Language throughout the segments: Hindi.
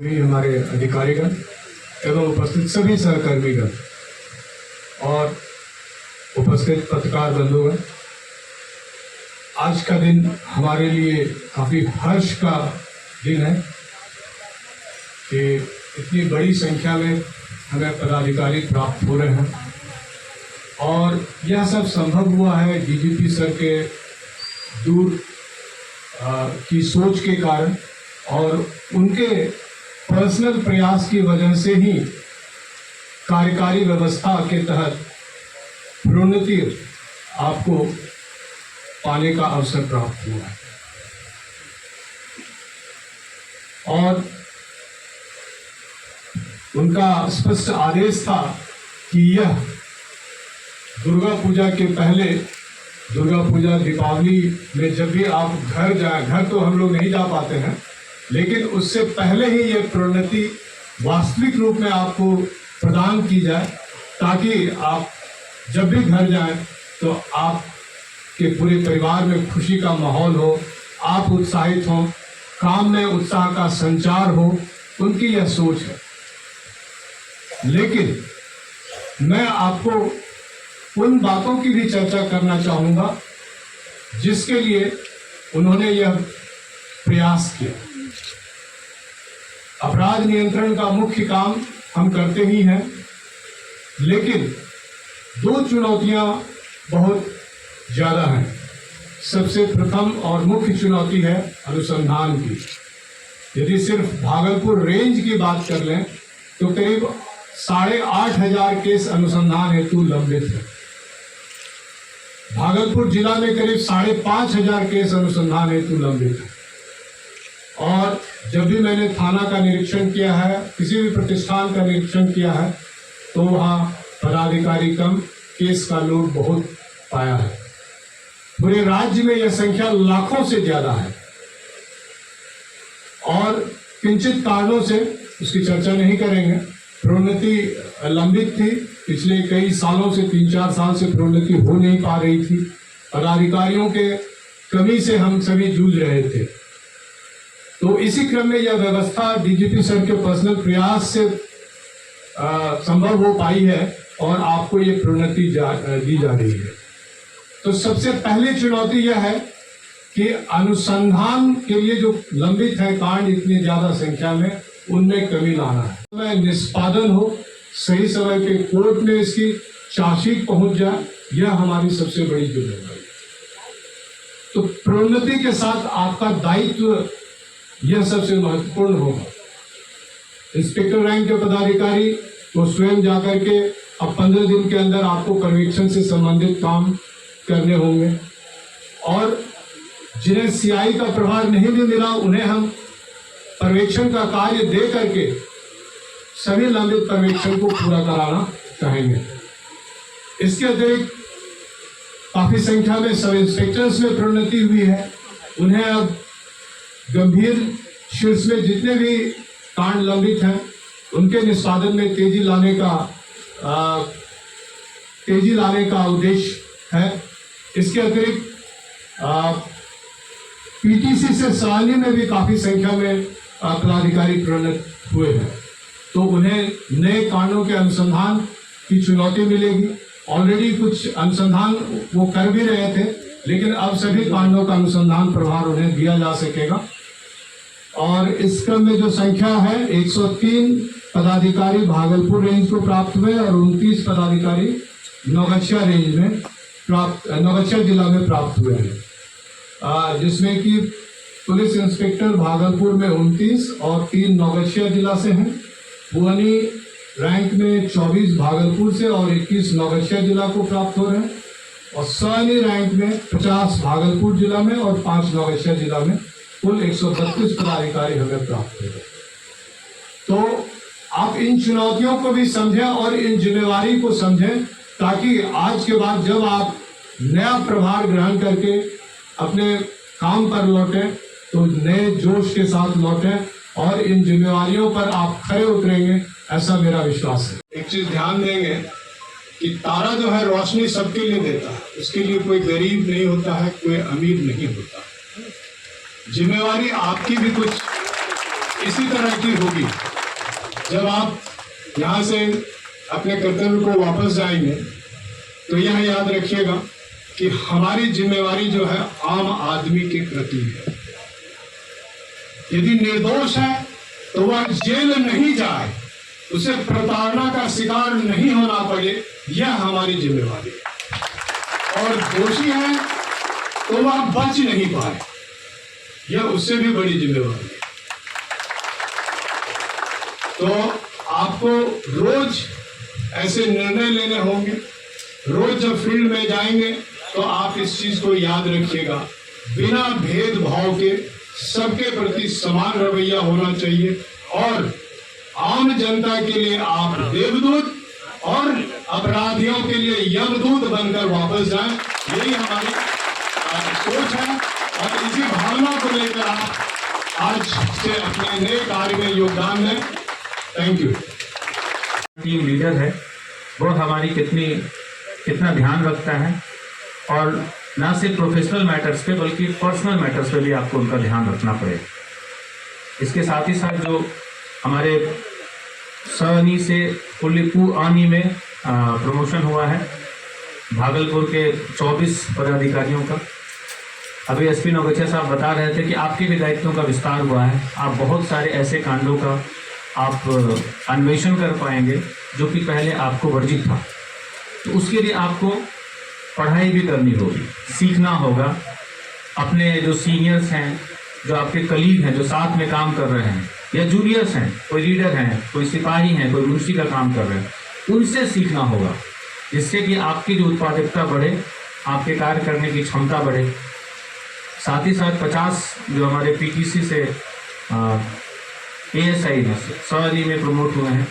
भी हमारे अधिकारीगण एवं उपस्थित सभी सहकर्मीगण और उपस्थित पत्रकार बंधुगण, आज का दिन हमारे लिए काफ़ी हर्ष का दिन है कि इतनी बड़ी संख्या में हमें पदाधिकारी प्राप्त हो रहे हैं और यह सब संभव हुआ है डीजीपी सर के दूर की सोच के कारण और उनके पर्सनल प्रयास की वजह से ही कार्यकारी व्यवस्था के तहत प्रोन्नति आपको पाने का अवसर प्राप्त हुआ है। और उनका स्पष्ट आदेश था कि यह दुर्गा पूजा के पहले, दुर्गा पूजा दीपावली में जब भी आप घर जाएं, घर तो हम लोग नहीं जा पाते हैं, लेकिन उससे पहले ही ये प्रोन्नति वास्तविक रूप में आपको प्रदान की जाए, ताकि आप जब भी घर जाएं तो आपके पूरे परिवार में खुशी का माहौल हो, आप उत्साहित हों, काम में उत्साह का संचार हो। उनकी यह सोच है। लेकिन मैं आपको उन बातों की भी चर्चा करना चाहूँगा जिसके लिए उन्होंने यह प्रयास किया। अपराध नियंत्रण का मुख्य काम हम करते ही हैं, लेकिन दो चुनौतियां बहुत ज़्यादा हैं। सबसे प्रथम और मुख्य चुनौती है अनुसंधान की। यदि सिर्फ भागलपुर रेंज की बात कर लें तो करीब 8,500 केस अनुसंधान हेतु लंबित है। भागलपुर जिला में करीब 5,500 केस अनुसंधान हेतु लंबित है। और जब भी मैंने थाना का निरीक्षण किया है, किसी भी प्रतिष्ठान का निरीक्षण किया है, तो वहाँ पदाधिकारी कम, केस का लोड बहुत पाया है। पूरे राज्य में यह संख्या लाखों से ज्यादा है और किंचित कारणों से उसकी चर्चा नहीं करेंगे। प्रोन्नति लंबित थी, पिछले कई सालों से 3-4 साल से प्रोन्नति हो नहीं पा रही थी। पदाधिकारियों के कमी से हम सभी जूझ रहे थे। तो इसी क्रम में यह व्यवस्था डीजीपी सर के पर्सनल प्रयास से संभव हो पाई है और आपको ये प्रोन्नति दी जा रही है। तो सबसे पहली चुनौती यह है कि अनुसंधान के लिए जो लंबित है कांड इतनी ज्यादा संख्या में, उनमें कमी लाना है। समय निष्पादन हो, सही समय पे कोर्ट में इसकी चार्जशीट पहुंच जाए, यह हमारी सबसे बड़ी जिम्मेदारी। तो प्रोन्नति के साथ आपका दायित्व यह सबसे महत्वपूर्ण होगा। इंस्पेक्टर रैंक के पदाधिकारी को स्वयं जाकर के अब 15 दिन के अंदर आपको पर्यवेक्षण से संबंधित काम करने होंगे और जिन्हें सीआई का प्रभार नहीं भी मिला, उन्हें हम पर्यवेक्षण का कार्य दे करके सभी लंबित पर्यवेक्षण को पूरा कराना चाहेंगे। इसके अतिरिक्त काफी संख्या में सब इंस्पेक्टर्स में प्रोन्नति हुई है। उन्हें अब गंभीर शीर्ष में जितने भी कांड लंबित हैं, उनके निष्पादन में तेजी लाने का उद्देश्य है। इसके अतिरिक्त पीटीसी से सराहनीय में भी काफी संख्या में पदाधिकारी प्रोन्नत हुए हैं, तो उन्हें नए कांडों के अनुसंधान की चुनौती मिलेगी। ऑलरेडी कुछ अनुसंधान वो कर भी रहे थे, लेकिन अब सभी कांडों का अनुसंधान प्रभार उन्हें दिया जा सकेगा। और इस क्रम में जो संख्या है, 103 पदाधिकारी भागलपुर रेंज को प्राप्त हुए और 29 पदाधिकारी नौगछिया रेंज में नौगछिया जिला में प्राप्त हुए हैं, जिसमें कि पुलिस इंस्पेक्टर भागलपुर में 29 और 3 नौगछिया जिला से हैं। पुअनी रैंक में 24 भागलपुर से और 21 नौगछिया जिला को प्राप्त हो रहे हैं और सैनी रैंक में 50 भागलपुर जिला में और 5 नौगछिया जिला में कुल 132 पदाधिकारी हमें प्राप्त हुए। तो आप इन चुनौतियों को भी समझें और इन जिम्मेवारी को समझें, ताकि आज के बाद जब आप नया प्रभार ग्रहण करके अपने काम पर लौटें तो नए जोश के साथ लौटें और इन जिम्मेवारियों पर आप खरे उतरेंगे, ऐसा मेरा विश्वास है। एक चीज ध्यान देंगे कि तारा जो है रोशनी सबके लिए देता है, उसके लिए कोई गरीब नहीं होता है, कोई अमीर नहीं होता। जिम्मेवारी आपकी भी कुछ इसी तरह की होगी। जब आप यहाँ से अपने कर्तव्य को वापस जाएंगे तो यह याद रखिएगा कि हमारी जिम्मेवारी जो है आम आदमी के प्रति है। यदि निर्दोष है तो वह जेल नहीं जाए, उसे प्रताड़ना का शिकार नहीं होना पड़े, यह हमारी जिम्मेवारी है। और दोषी है तो वह बच नहीं पाए, यह उससे भी बड़ी जिम्मेवारी है। तो आपको रोज ऐसे निर्णय लेने होंगे। रोज जब फील्ड में जाएंगे तो आप इस चीज को याद रखिएगा, बिना भेदभाव के सबके प्रति समान रवैया होना चाहिए और आम जनता के लिए आप देवदूत और अपराधियों के लिए यमदूत बनकर वापस जाएं। यही हमारी सोच है और इसी भावना को लेकर आप आज से अपने नए कार्य में योगदान दें। Thank you. टीम लीडर है वो हमारी कितना ध्यान रखता है और ना सिर्फ प्रोफेशनल मैटर्स पे बल्कि पर्सनल मैटर्स पे भी आपको उनका ध्यान रखना पड़ेगा। इसके साथ ही साथ जो हमारे सनी से पुलिपू आनी में प्रमोशन हुआ है भागलपुर के 24 पदाधिकारियों का। अभी एसपी नौगछिया साहब बता रहे थे कि आपके भी दायित्वों का विस्तार हुआ है। आप बहुत सारे ऐसे कांडों का आप अन्वेषण कर पाएंगे जो कि पहले आपको वर्जित था। तो उसके लिए आपको पढ़ाई भी करनी होगी, सीखना होगा। अपने जो सीनियर्स हैं, जो आपके कलीग हैं, जो साथ में काम कर रहे हैं या जूनियर्स हैं, कोई लीडर हैं, कोई सिपाही हैं, कोई मुंशी का काम कर रहे हैं, उनसे सीखना होगा, जिससे कि आपकी जो उत्पादकता बढ़े, आपके कार्य करने की क्षमता बढ़े। साथ ही साथ 50 जो हमारे पीटीसी से एएसआई सवारी में प्रमोट हुए हैं,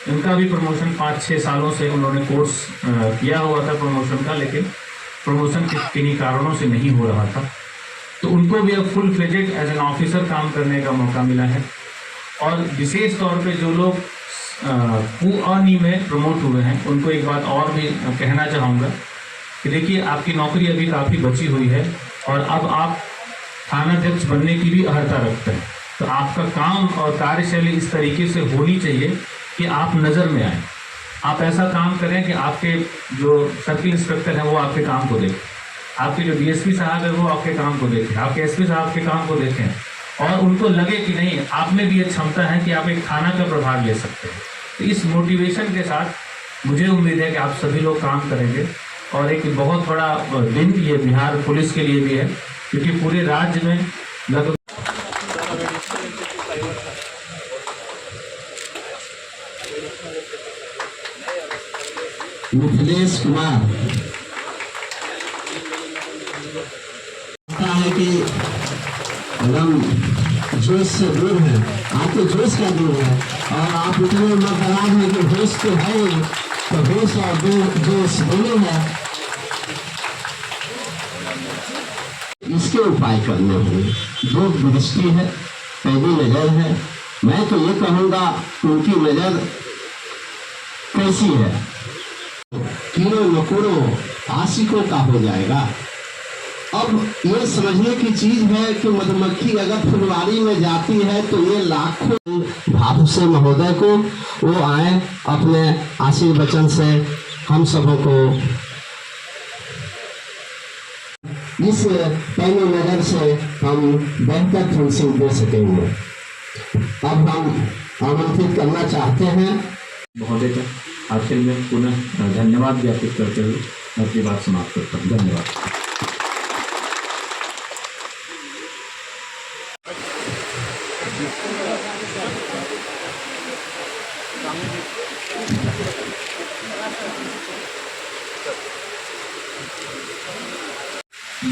उनका भी प्रमोशन 5-6 सालों से उन्होंने कोर्स किया हुआ था प्रमोशन का, लेकिन प्रमोशन किन्हीं कारणों से नहीं हो रहा था। तो उनको भी अब full fledged as an officer काम करने का मौका मिला है। और विशेष तौर पे जो लोग पुआनी में प्रमोट हुए हैं, उनको एक बात और भी कहना चाहूँगा कि देखिए, आपकी नौकरी अभी काफ़ी बची हुई है और अब आप थानाध्यक्ष बनने की भी अर्हता रखते हैं। तो आपका काम और कार्यशैली इस तरीके से होनी चाहिए कि आप नज़र में आए। आप ऐसा काम करें कि आपके जो सर्किल इंस्पेक्टर हैं वो आपके काम को देखें, आपके जो डीएसपी साहब है वो आपके काम को देखें, आपके एसपी साहब के काम को देखें और उनको लगे कि नहीं, आप में भी ये क्षमता है कि आप एक थाना का प्रभार ले सकते हैं। तो इस मोटिवेशन के साथ मुझे उम्मीद है कि आप सभी लोग काम करेंगे और एक बहुत बड़ा दिन ये बिहार पुलिस के लिए भी है, क्योंकि पूरे राज्य में लगभग मिथिलेश कुमार है कि हम जोश से दूर हैं, आपके जोश का दूर है और आप इतने मकरार हैं कि होश तो है, तो होश और जोश दोनों है। इसके उपाय करने होंगे। जो दृष्टि है, पहली नजर है, मैं तो ये कहूँगा उनकी नजर कैसी है, कीड़ों मकोड़ों आशिकों का हो जाएगा। अब ये समझने की चीज है कि मधुमक्खी अगर फुलवारी में जाती है तो ये लाखों भाव से महोदय को वो आए अपने आशीर्वचन से हम सबों को इस पैनी नजर से हम बेहतर फिनिशिंग दे सकेंगे। अब हम आमंत्रित करना चाहते हैं महोदय का आखिर में पुनः धन्यवाद ज्ञापित करते हुए मैं अपनी बात समाप्त करता हूँ। धन्यवाद।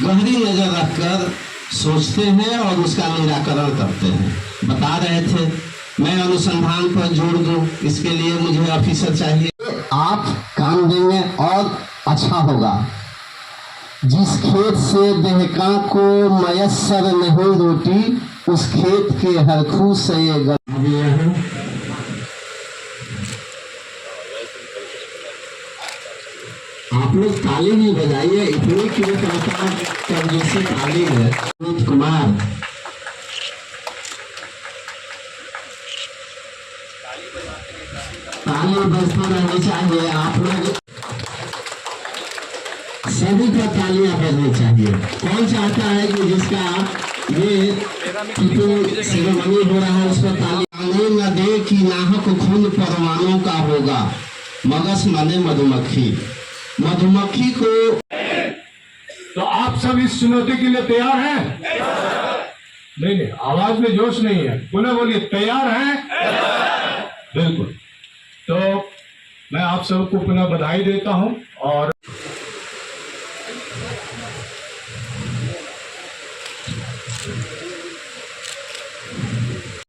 गहरी नजर रखकर सोचते हैं और उसका निराकरण करते हैं। बता रहे थे मैं अनुसंधान पर जोड़ दूं, इसके लिए मुझे ऑफिसर चाहिए। आप काम देंगे और अच्छा होगा। जिस खेत से देहका को मयस्सर नहीं रोटी, उस खेत के हर खूह से ये आप लोग ताली नहीं बजाइए, इतनी क्यों कंजूसी ताली है। कुमार ताली बजती रहनी चाहिए। आप लोग सभी पर तालियां बजनी चाहिए। कौन चाहता है कि जिसका ये सेरेमनी हो रहा है उस पर ताली आने न दे कि नाहक खून परमाणु का होगा। मगस माने मधुमक्खी, मधुमक्खी को। तो आप सब इस चुनौती के लिए तैयार हैं? नहीं नहीं, आवाज में जोश नहीं है, पुनः बोलिए, तैयार हैं? बिल्कुल। तो मैं आप सबको पुनः बधाई देता हूं और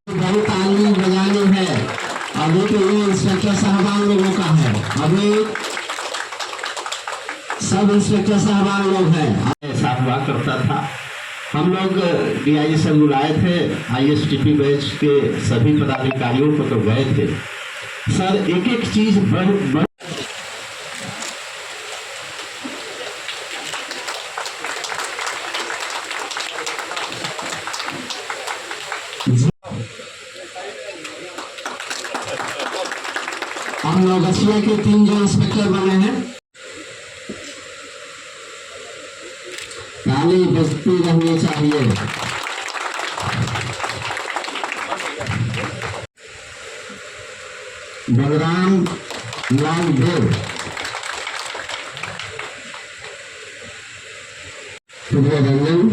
बड़ी ताली बजानी है। अभी तो ये इंस्पेक्टर साहबान लोगों का है, अभी सब इंस्पेक्टर साहबान लोग हैं। साथ हुआ करता था, हम लोग डीआईजी से बुलाए थे, आईएसटीपी बैच के सभी पदाधिकारियों को तो गए थे सर। एक एक चीज बढ़ हम लोग रसिया के 3 जो इंस्पेक्टर बने हैं, ताली बजती रहनी चाहिए। बलराम लाल देव, रंजन,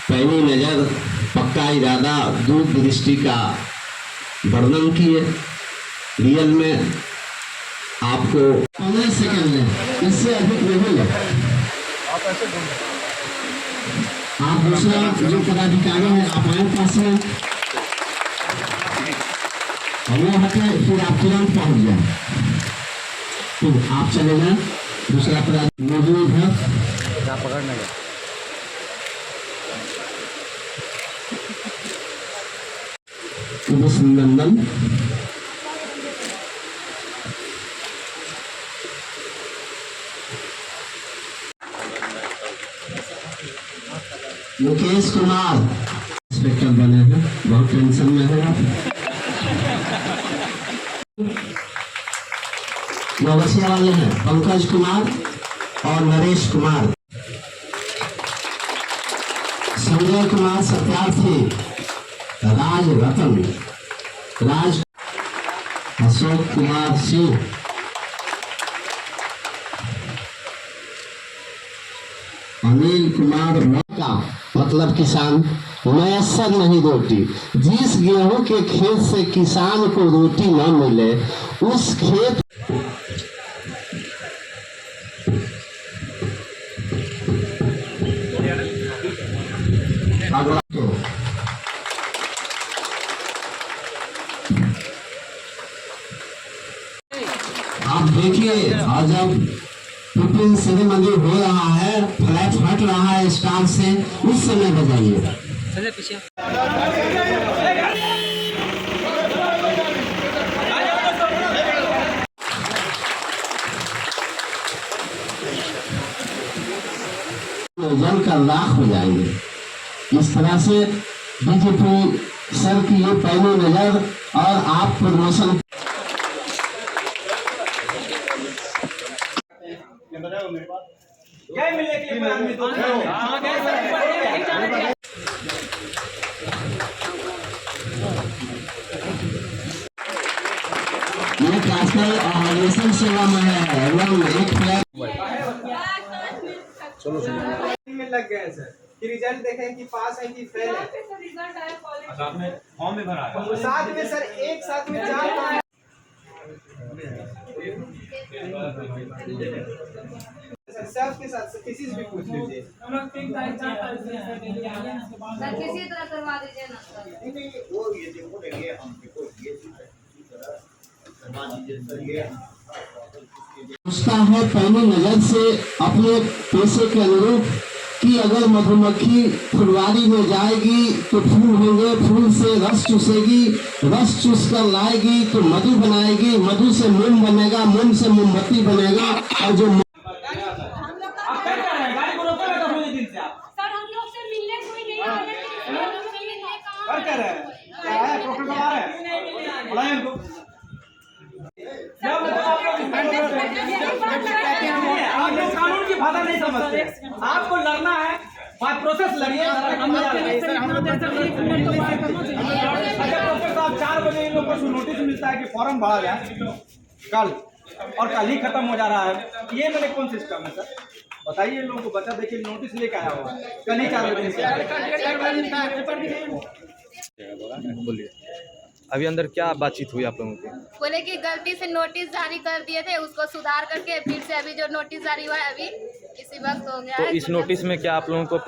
पैनी नजर, पक्का इरादा, दूरदृष्टि का वर्णन किए। रियल में आपको 15 सेकंड में, इससे अधिक नहीं है। आप दूसरा जो पदाधिकारी है आप आए पास में, वो हटे, फिर आप तुरंत पहुंच जाए, फिर आप चले जाए। दूसरा पदाधिकारी मौजूद है, पकड़ने का नंदन, मुकेश कुमार इंस्पेक्टर बने हैं, बहुत टेंशन में है आप। नवसिया वाले हैं पंकज कुमार और नरेश कुमार। संजय कुमार सत्यार्थी, राज रतन, राज, अशोक कुमार सिंह, अनिल कुमार का मतलब किसान मैसर नहीं रोटी। जिस गेहूं के खेत से किसान को रोटी न मिले उस खेत अगला तो आप देखिए, आज जब पिपिन सेरेमनी हो रहा है, फ्लैग फट रहा है स्टार से, उस समय बजाइए। जल कर राख हो जाएंगे। इस तरह से बीजेपी सर की ये पहली नजर और आप प्रमोशन क्या मिलने के लिए आदमी तो ये क्लासिकल ऑर्गेनाइजेशन सेवा में है एवं एक फ्लैग में लग गए सर कि रिजल्ट देखें कि पास है कि फेल है। रिजल्ट आया कॉलेज साथ में फॉर्म में भरा है, साथ में सर एक साथ में 4 सब के साथ किसी से भी पूछ लीजिए। सर किसी तरह करवा दीजिए ना सर। नहीं वो ये देखो देंगे हम देखो ये करवा दीजिए सर। ये उसका है पहली नजर से अपने पेशे के अनुरूप कि अगर मधुमक्खी फुलवारी में जाएगी तो फूल होंगे, फूल से रस चूसेगी, रस चूस कर लाएगी तो मधु बनाएगी, मधु से मोम बनेगा, मोम से मोमबत्ती बनेगा और जो हम लोग का भाषा नहीं समझते। आपको लड़ना है, बात प्रोसेस लड़िए। अच्छा प्रोफेसर साहब, 4 बजे इन लोगों को नोटिस मिलता है कि फॉर्म भरा गया कल, और कल ही खत्म हो जा रहा है। ये मेरे कौन सिस्टम है सर, बताइए इन लोगों को। बच्चा देखिए नोटिस लेके आया हुआ है, कल ही 4 बजे से। बोलिए, अभी अंदर क्या बातचीत हुई आप लोगों की? बोले कि गलती से नोटिस जारी कर दिए थे, उसको सुधार करके फिर से अभी जो नोटिस जारी हुआ है अभी इसी वक्त हो गया तो है। इस नोटिस में क्या आप लोगों को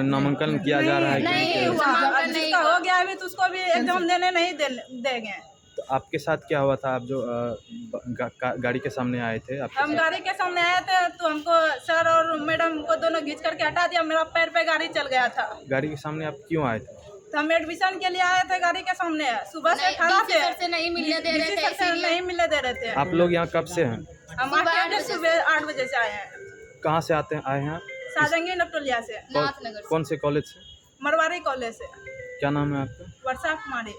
नामांकन किया जा रहा है? नहीं हुआ, जिसका हो गया अभी तो उसको भी एग्जाम देने नहीं देंगे। तो आपके साथ क्या हुआ था? आप जो गाड़ी के सामने आए थे, हम गाड़ी के सामने आए थे तो हमको सर और मैडम को दोनों घींच करके हटा दिया, मेरा पैर पे गाड़ी चल गया था। गाड़ी के सामने आप क्यों आए थे? तो हम एडमिशन के लिए आए थे गाड़ी के सामने, सुबह से खड़ा थे, से नहीं मिलने दे रहे थे, नहीं मिलने दे रहे थे। आप लोग यहाँ कब से हैं? हम आते हैं सुबह 8 बजे से आए हैं, कहाँ से आए हैं आप? साजंगी नपटोलिया से, नाथनगर कौन से कॉलेज से? मरवाड़ी कॉलेज से। क्या नाम है आपका? वर्षा कुमारी।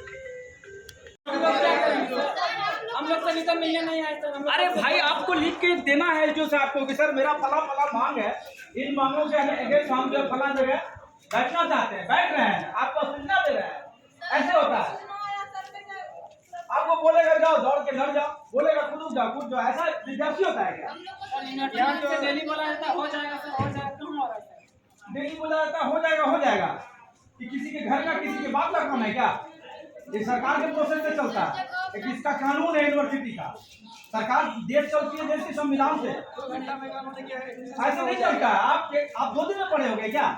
हम लोग से निकल मिलने नहीं आए सर। अरे भाई आपको लिख के देना है जो से आपको कि सर मेरा फला फला मांग है, इन मांगों के अगेंस्ट हम जो फला जगह बैठना चाहते हैं, बैठ रहे हैं, आपको सूचना दे रहे हैं। ऐसे होता है, आपको बोलेगा जाओ दौड़ के लड़ जाओ, बोलेगा कूद जाओ, ऐसा विद्यार्थी होता है क्या? डेली बोला जाता है हो जाएगा सर, हो जाएगा, क्यों हो रहा है? डेली बोला जाता है हो जाएगा कि किसी के घर का किसी के बाप का काम है क्या? ये सरकार के प्रोसेस से चलता है, एक इसका कानून है यूनिवर्सिटी का, सरकार देश चलती है देश के संविधान से, ऐसे नहीं चलता है। आप 2 दिन में पढ़े होंगे क्या?